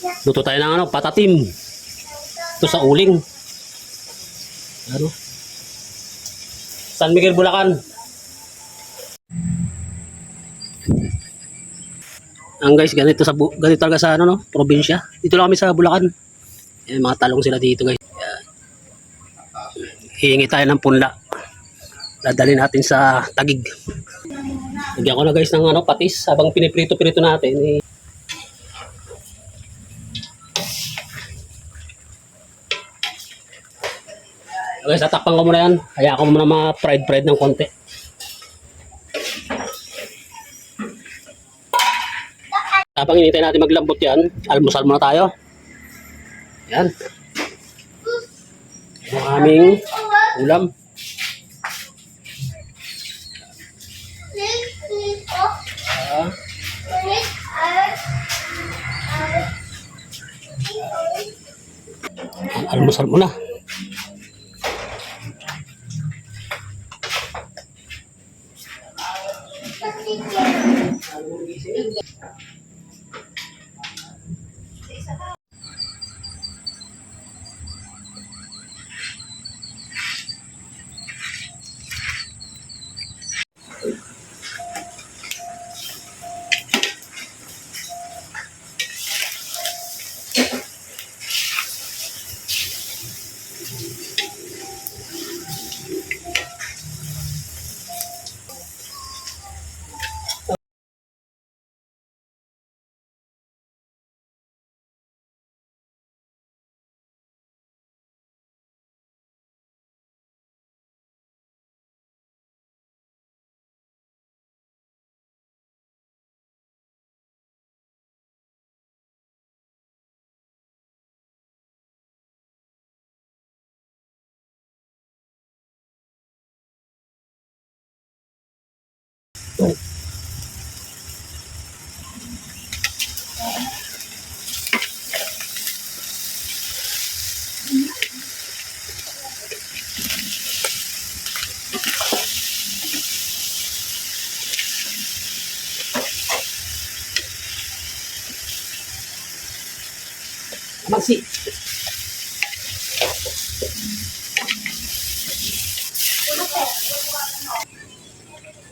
Luto tayo ng ano, patatim. Ito sa uling. Ano? San Miguel, Bulacan. Ang guys, ganito talaga sa ano no, probinsya. Dito lang kami sa Bulacan. Yan, mga talong sila dito guys. Yan. Hihingi tayo ng punla. Dadalhin natin sa Tagig. Lagyan ko na guys ng ano, patis habang piniprito-prito natin. Guys, tatakpan ko muna yan. Hayaan ko muna ma-fried ng konti. Habang hinintay natin maglambot yan, almusal muna tayo. Yan. Ang aming ulam. Almusal muna. Magsi.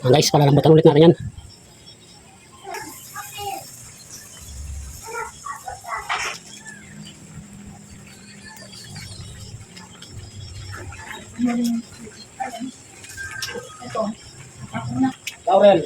Guys, palalambutan ulit natin yan. Laurel.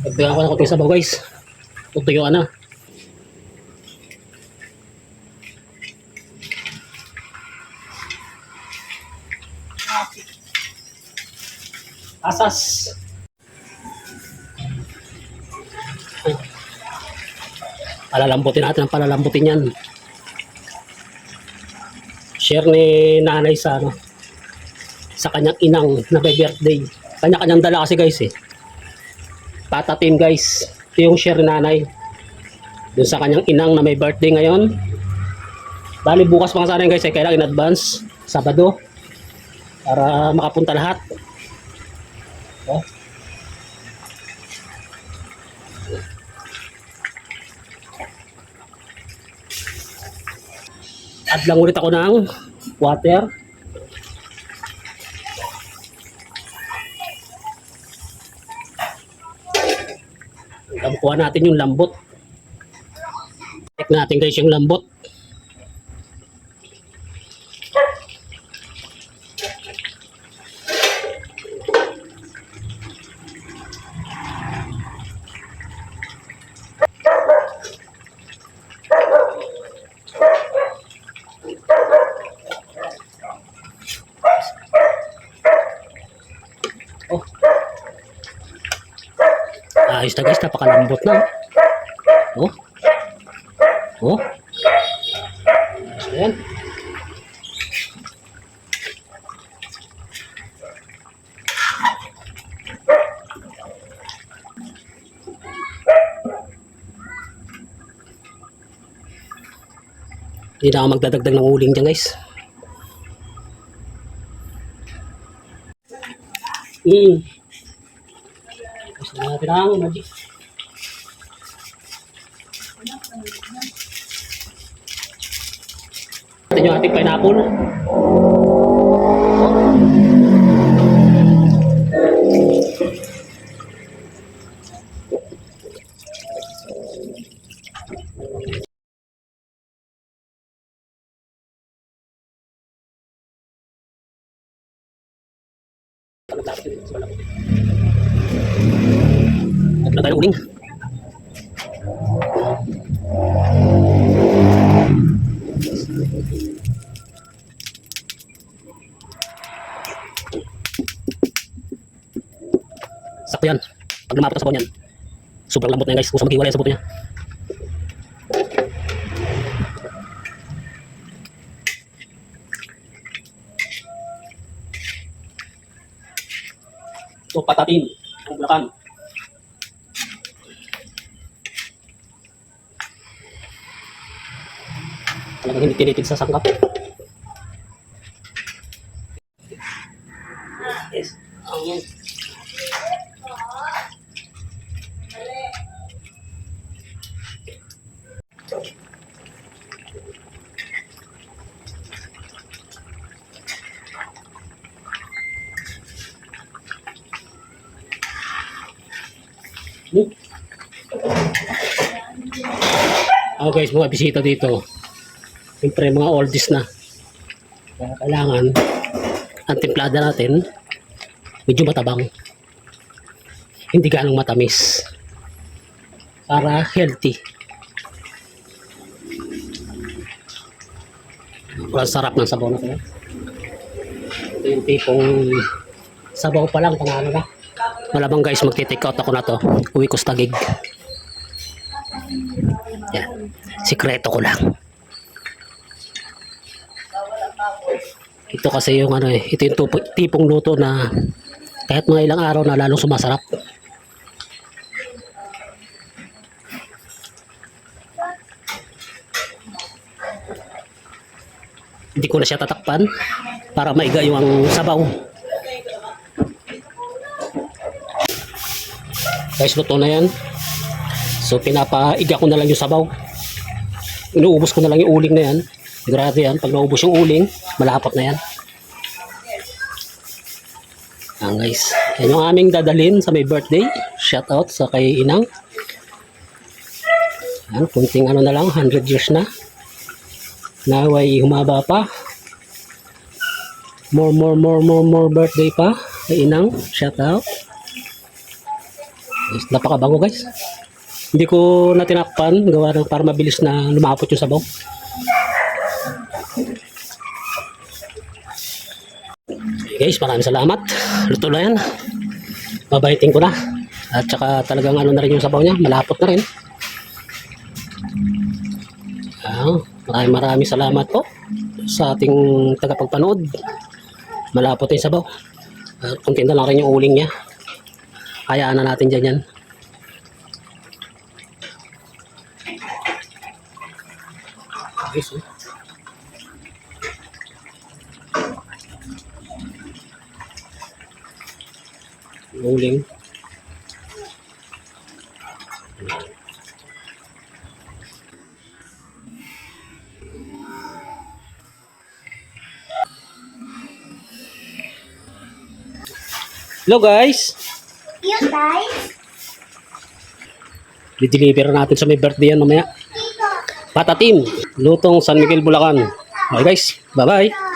Pagdagan ko na konting sabaw guys. Tutuyuan na. Asas. Palalambutin natin ang palalambutin yan. Share ni nanay sa ano, sa kanyang inang na birthday. Kanya-kanyang dala kasi guys eh. Patatim guys. Ito yung share ni nanay. Doon sa kanyang inang na may birthday ngayon. Bali bukas pa nga sana guys eh. Kailangan in advance. Sabado. Para makapunta lahat. Oh. Add lang ulit ako ng water. Kuha natin yung lambot. Check natin guys yung lambot. Oh. Ayos na guys, napakalambot na. Oh. Oh. Ayan. Hindi na ako magdadagdag ng uling dyan guys. Gusto natin ang magic. Ito yung ating pineapple. Naglagay ng uling. Sakto yan. Pag lumapot ang sabaw niyan, sobrang lambot na yan guys. Kung sa maghiwalay ang sabaw niya. So patatin ang bulakan. Talagang hindi tinitig sa sangkap. Yes. Yes. Oh guys, mga bisita dito. Siyempre mga oldies na. Kaya kailangan ang timplada natin medyo matabang. Hindi ganong matamis. Para healthy. Walang sarap ng sabaw na ito. Ito yung tipong sabaw pa lang, pangano na. Malamang guys, magti-take out ako na to. Uwi ko sa Taguig. Yan. Sikreto ko lang. Ito kasi yung ano eh. Ito yung tipong luto na kahit mga ilang araw na lalong sumasarap. Hindi ko na siya tatakpan para maiga yung sabaw. Guys, luto na yan. So pinapaiga ko na lang yung sabaw. Inuubos ko na lang yung uling na yan. Grabe yan. Pag naubos yung uling, malapot na yan. Guys, yan yung aming dadalhin sa may birthday. Shout out sa kay Inang. Yan, kunting ano na lang, 100 years na. Naway humaba pa. More birthday pa kay Inang. Shout out. Yes, napakabango guys. Hindi ko na tinakpan gawa ng para mabilis na lumapot yung sabaw. Okay guys, maraming salamat. Luto na yan. Mabaiting ko na. At saka talagang ano na rin yung sabaw niya. Malapot na rin. Maraming salamat po sa ating tagapagpanood. Malapot yung sabaw. Kunti na lang rin yung uling niya. Hayaan na natin dyan yan. Guys, uling. Hello guys. Cute, guys. I-deliver natin sa may birthday yan mamaya. Patatim. Lutong San Miguel, Bulacan. Okay guys. Bye-bye.